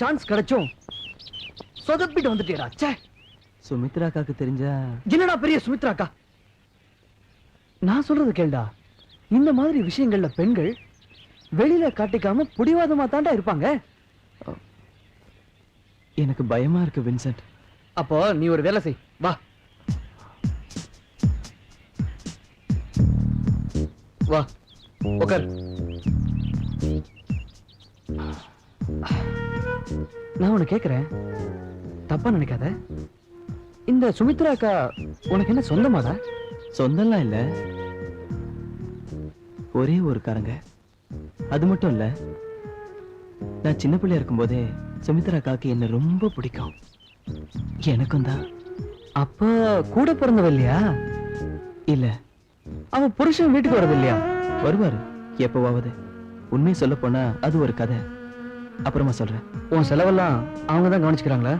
Chance கிடைச்சும் சொதப்பிட்டு வந்துட்டேடா. ச்சே, சுமித்ராக்காக்கு தெரிஞ்சா? என்னடா பெரிய சுமித்ராக்கா? நான் சொல்றது கேளுடா. இந்த மாதிரி விஷயங்கள்ல பெண்கள் வெளியில காட்டிக்காம புடிவாதமா தாண்டா இருப்பாங்க. எனக்கு பயமா இருக்கு வின்சென்ட். அப்போ நீ ஒரு வேலை செய், வா வா உட்கார். நான் உன்னை கேக்குறேன், தப்பா நினைக்காத. இந்த சுமித்ரா அக்கா உனக்கு என்ன சொந்தமாடா? சொந்தம்லாம் இல்ல, ஒரே ஒரு காரங்க. அது மட்டும் இல்ல, நான் சின்ன பிள்ளையா இருக்கும் போதே சுமித்ரா அக்காக்கு என்ன ரொம்ப பிடிக்கும். எனக்கும் தான். அப்ப கூட பிறந்தவ இல்லையா? இல்ல. அவ புருஷன் வீட்டுக்கு வரது இல்லையா? வருவாரு எப்பவாவது. உண்மையை சொல்ல போனா அது ஒரு கதை, அப்புறமா சொல்றேன். உன் செலவெல்லாம் அவங்க தான் கவனிச்சுக்கிறாங்களா?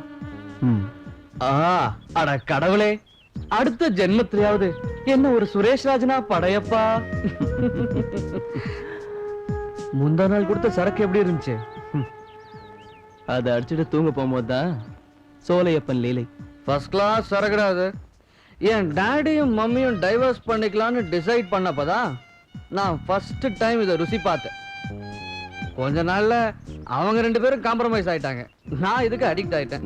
அட கடவுளே, அடுத்த ஜென்மத்திலேயாவது என்ன ஒரு சுரேஷ் ராஜனா படையப்பா. முந்தா நாள் கொடுத்த சரக்கு எப்படி இருந்துச்சு? அதை அடிச்சுட்டு தூங்க போகும்போதுதான் சோலையப்பன் லீலை. ஃபர்ஸ்ட் கிளாஸ் சரக்குடா அது. என் டாடியும் மம்மியும் டைவர்ஸ் பண்ணிக்கலாம்னு டிசைட் பண்ணப்பதான் நான் ஃபர்ஸ்ட் டைம் இதை ருசி பார்த்தேன். கொஞ்ச நாள்ல அவங்க 2 பேரும் காம்ப்ரமைஸ் ஆயிட்டாங்க. நான் இதுக்கு அடிக்ட் ஆயிட்டேன்.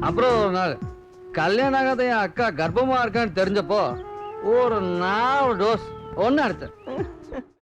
அப்புறம் ஒரு நாள் கல்யாணம் ஆகாத என் அக்கா கர்ப்பமா இருக்கான்னு தெரிஞ்சப்போ ஒரு 4 டோஸ் ஒன்னு எடுத்தேன்.